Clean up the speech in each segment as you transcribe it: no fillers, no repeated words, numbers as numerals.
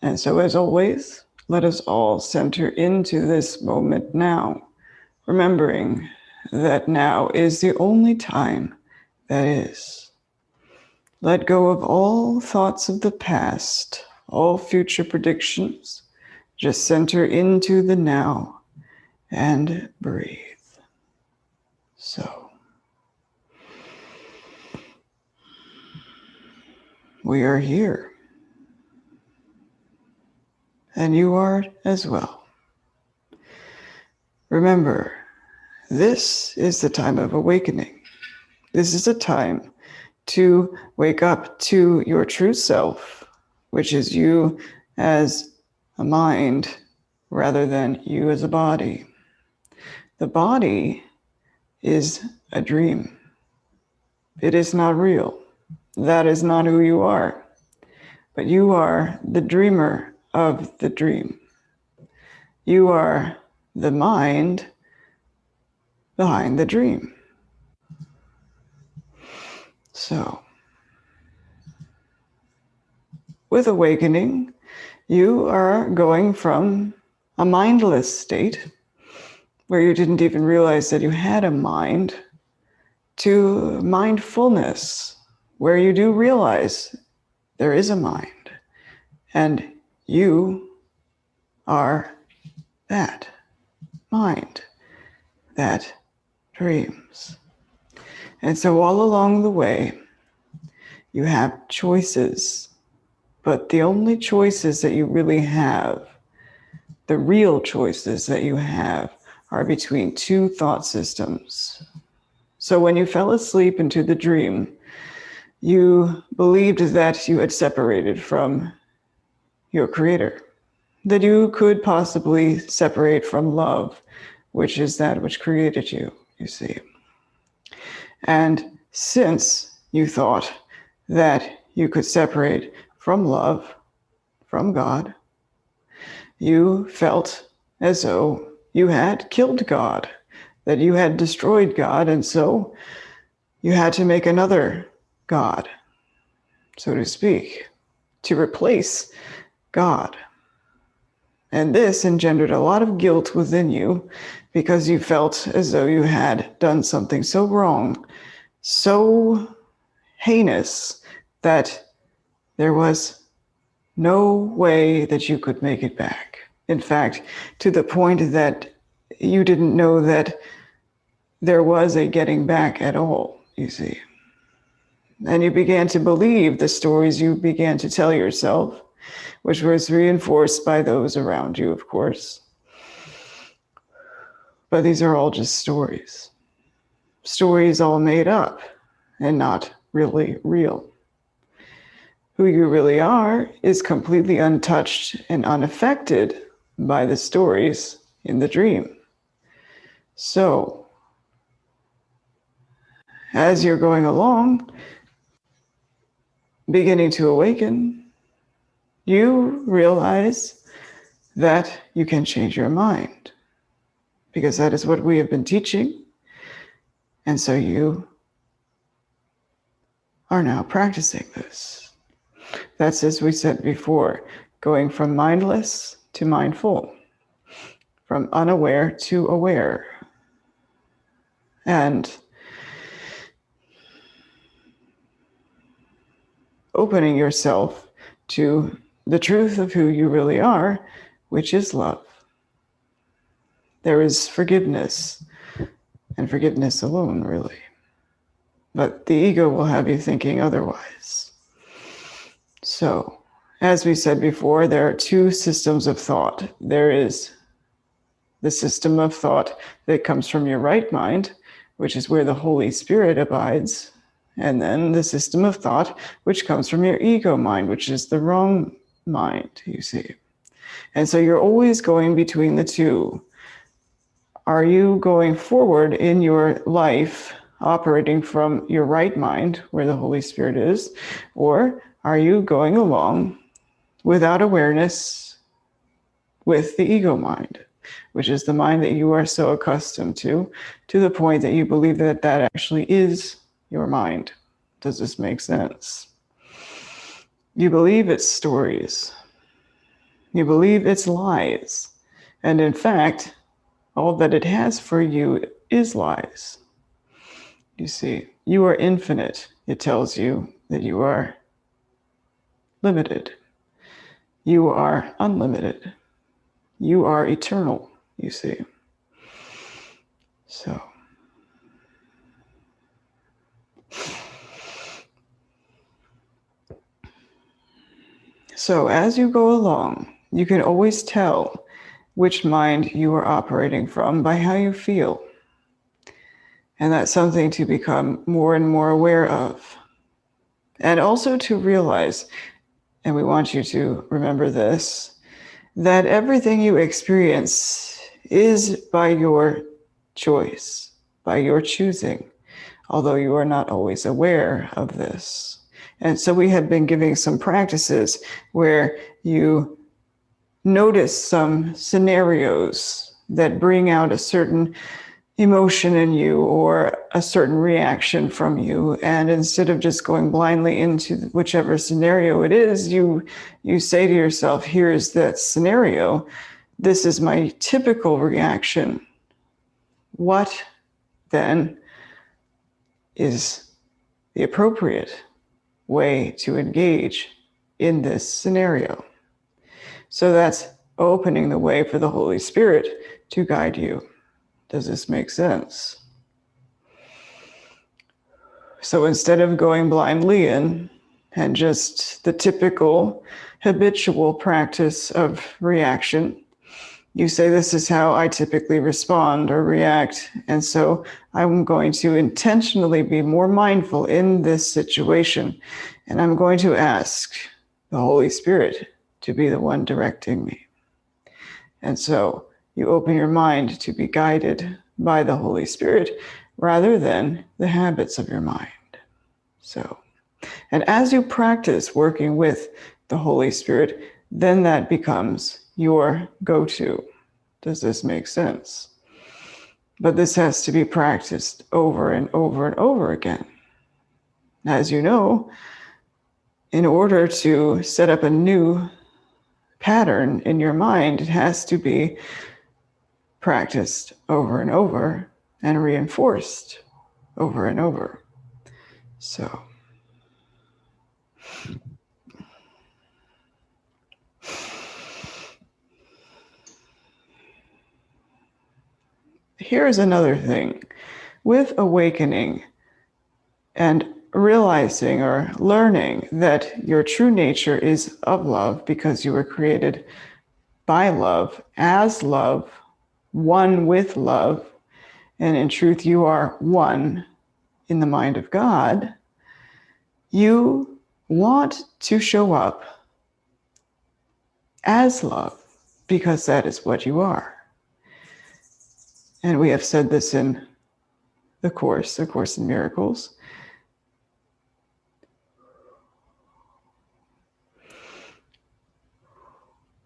And so, as always, let us all center into this moment now, remembering that now is the only time that is. Let go of all thoughts of the past, all future predictions. Just center into the now and breathe. So, we are here. And you are as well. Remember, this is the time of awakening. This is a time to wake up to your true self, which is you as a mind rather than you as a body. The body is a dream. It is not real. That is not who you are. But you are the dreamer of the dream. You are the mind behind the dream. So, with awakening, you are going from a mindless state where you didn't even realize that you had a mind to mindfulness, where you do realize there is a mind and you are that mind that dreams. And so all along the way, you have choices, but the only choices that you really have, the real choices that you have, are between two thought systems. So when you fell asleep into the dream, you believed that you had separated from your creator, that you could possibly separate from love, which is that which created you, you see. And since you thought that you could separate from love, from God, you felt as though you had killed God, that you had destroyed God, and so you had to make another God, so to speak, to replace God. And this engendered a lot of guilt within you because you felt as though you had done something so wrong, so heinous, that there was no way that you could make it back. In fact, to the point that you didn't know that there was a getting back at all, you see. And you began to believe the stories you began to tell yourself, which was reinforced by those around you, of course. But these are all just stories. Stories all made up and not really real. Who you really are is completely untouched and unaffected by the stories in the dream. So, as you're going along, beginning to awaken, you realize that you can change your mind, because that is what we have been teaching. And so you are now practicing this. That's, as we said before, going from mindless to mindful, from unaware to aware. And opening yourself to the truth of who you really are, which is love. There is forgiveness, and forgiveness alone, really. But the ego will have you thinking otherwise. So, as we said before, there are two systems of thought. There is the system of thought that comes from your right mind, which is where the Holy Spirit abides. And then the system of thought, which comes from your ego mind, which is the wrong mind, you see. And so you're always going between the two. Are you going forward in your life, operating from your right mind, where the Holy Spirit is, or are you going along without awareness with the ego mind, which is the mind that you are so accustomed to the point that you believe that that actually is your mind? Does this make sense? You believe it's stories. You believe it's lies. And in fact, all that it has for you is lies. You see, you are infinite. It tells you that you are limited. You are unlimited. You are eternal, you see. So as you go along, you can always tell which mind you are operating from by how you feel. And that's something to become more and more aware of. And also to realize, and we want you to remember this, that everything you experience is by your choice, by your choosing, although you are not always aware of this. And so we have been giving some practices where you notice some scenarios that bring out a certain emotion in you or a certain reaction from you. And instead of just going blindly into whichever scenario it is, you say to yourself, here's that scenario. This is my typical reaction. What then is the appropriate way to engage in this scenario? So that's opening the way for the Holy Spirit to guide you. Does this make sense? So instead of going blindly in and just the typical habitual practice of reaction, you say, this is how I typically respond or react. And so I'm going to intentionally be more mindful in this situation. And I'm going to ask the Holy Spirit to be the one directing me. And so you open your mind to be guided by the Holy Spirit rather than the habits of your mind. So, and as you practice working with the Holy Spirit, then that becomes your go-to. Does this make sense? But this has to be practiced over and over and over again. As you know, in order to set up a new pattern in your mind, it has to be practiced over and over and reinforced over and over. So here's another thing. With awakening and realizing or learning that your true nature is of love because you were created by love, as love, one with love, and in truth you are one in the mind of God, you want to show up as love because that is what you are. And we have said this in the Course in Miracles.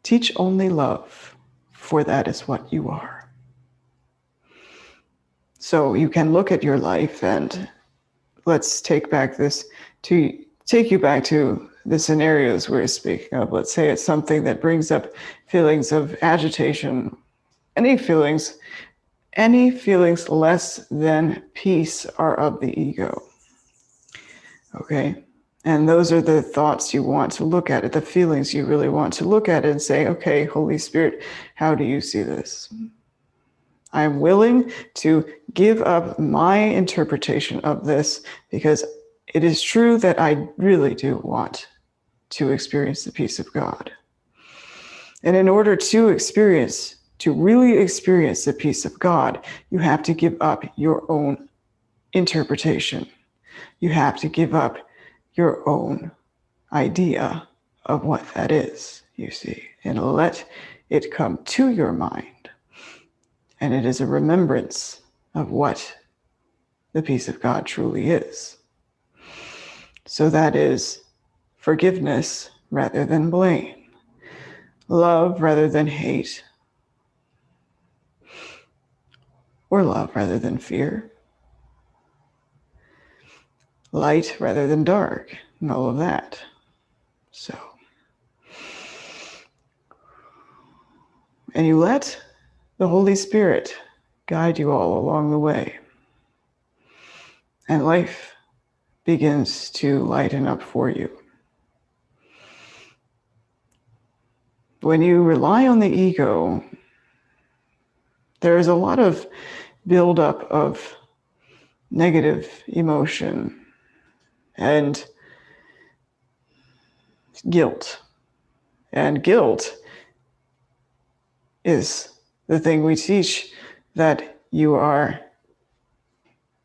Teach only love, for that is what you are. So you can look at your life, and let's take you back to the scenarios we're speaking of. Let's say it's something that brings up feelings of agitation, any feelings less than peace are of the ego. Okay? And those are the thoughts you want to look at, the feelings you really want to look at and say, okay, Holy Spirit, how do you see this? I'm willing to give up my interpretation of this because it is true that I really do want to experience the peace of God. And in order to really experience the peace of God, you have to give up your own interpretation. You have to give up your own idea of what that is, you see, and let it come to your mind. And it is a remembrance of what the peace of God truly is. So that is forgiveness rather than blame, love rather than hate, or love rather than fear, light rather than dark, and all of that. So And you let the Holy Spirit guide you all along the way. And life begins to lighten up for you. When you rely on the ego, there is a lot of buildup of negative emotion and guilt. And guilt is the thing we teach that you are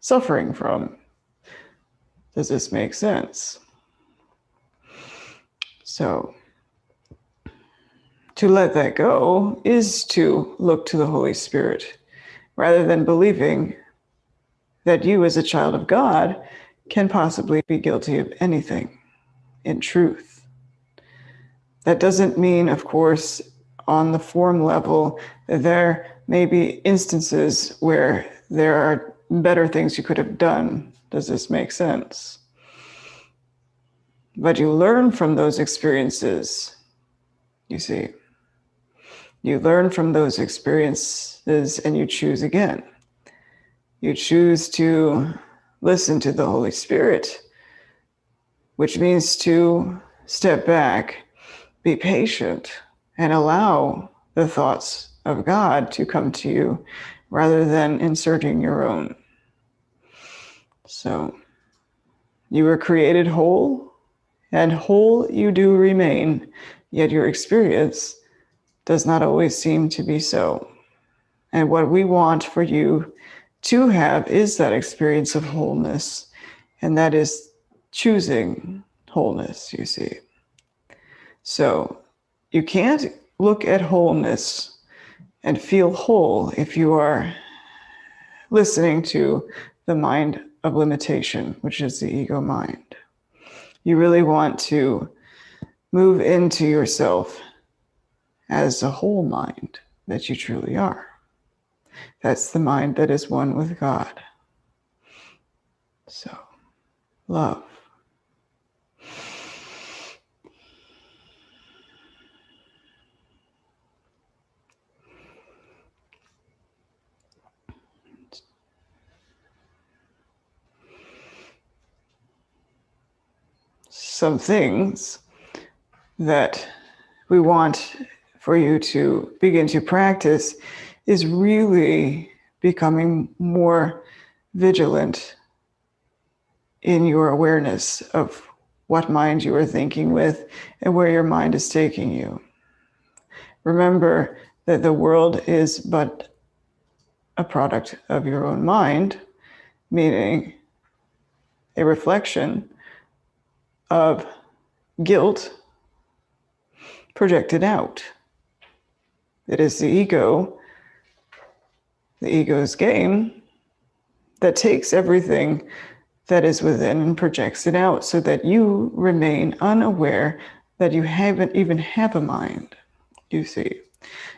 suffering from. Does this make sense? So, to let that go is to look to the Holy Spirit, rather than believing that you, as a child of God, can possibly be guilty of anything in truth. That doesn't mean, of course, on the form level, that there may be instances where there are better things you could have done. Does this make sense? But you learn from those experiences, you see. You learn from those experiences and you choose again. You choose to listen to the Holy Spirit, which means to step back, be patient, and allow the thoughts of God to come to you rather than inserting your own. So, you were created whole, and whole you do remain, yet your experience does not always seem to be so. And what we want for you to have is that experience of wholeness, and that is choosing wholeness, you see. So you can't look at wholeness and feel whole if you are listening to the mind of limitation, which is the ego mind. You really want to move into yourself as a whole mind that you truly are. That's the mind that is one with God. So, love. Some things that we want for you to begin to practice is really becoming more vigilant in your awareness of what mind you are thinking with and where your mind is taking you. Remember that the world is but a product of your own mind, meaning a reflection of guilt projected out. It is the ego's game, that takes everything that is within and projects it out so that you remain unaware that you haven't even have a mind, you see.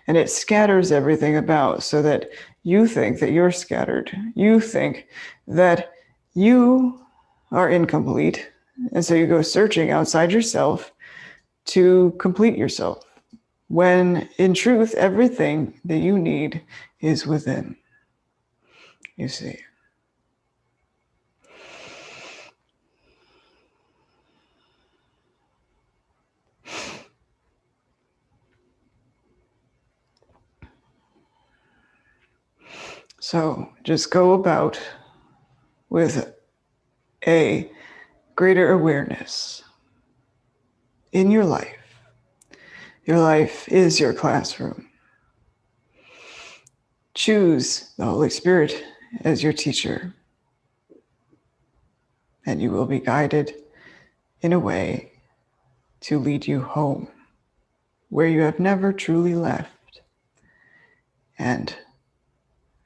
And it scatters everything about so that you think that you're scattered. You think that you are incomplete. And so you go searching outside yourself to complete yourself, when in truth, everything that you need is within, you see. So just go about with a greater awareness in your life. Your life is your classroom. Choose the Holy Spirit as your teacher, and you will be guided in a way to lead you home, where you have never truly left. And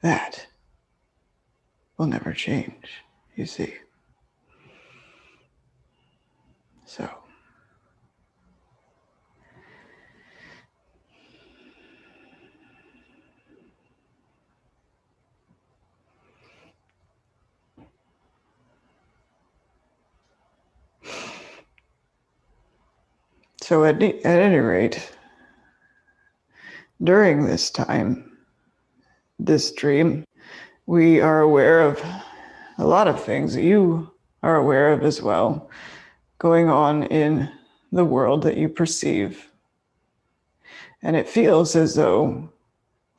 that will never change, you see. So, at any rate, During this time, this dream, we are aware of a lot of things that you are aware of as well, going on in the world that you perceive. And it feels as though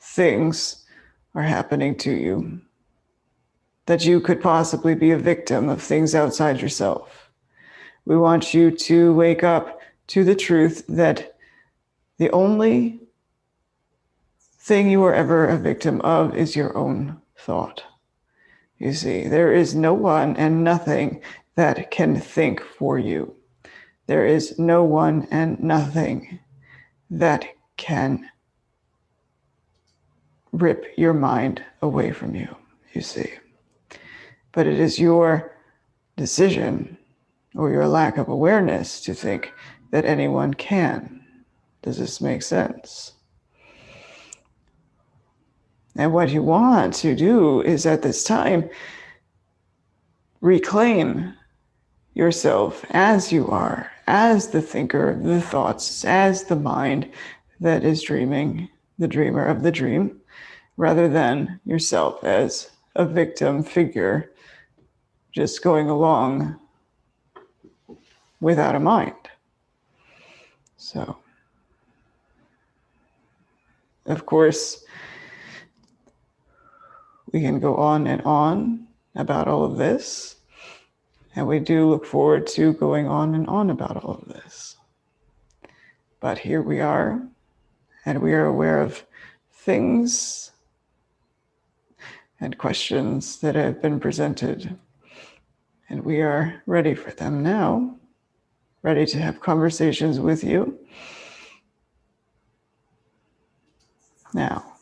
things are happening to you, that you could possibly be a victim of things outside yourself. We want you to wake up to the truth that the only thing you are ever a victim of is your own thought. You see, there is no one and nothing that can think for you. There is no one and nothing that can rip your mind away from you, you see. But it is your decision or your lack of awareness to think that anyone can. Does this make sense? And what you want to do is at this time, reclaim yourself as you are, as the thinker, the thoughts, as the mind that is dreaming, the dreamer of the dream, rather than yourself as a victim figure just going along without a mind. So, of course, we can go on and on about all of this, and we do look forward to going on and on about all of this. But here we are, and we are aware of things and questions that have been presented, and we are ready for them now, ready to have conversations with you. Now,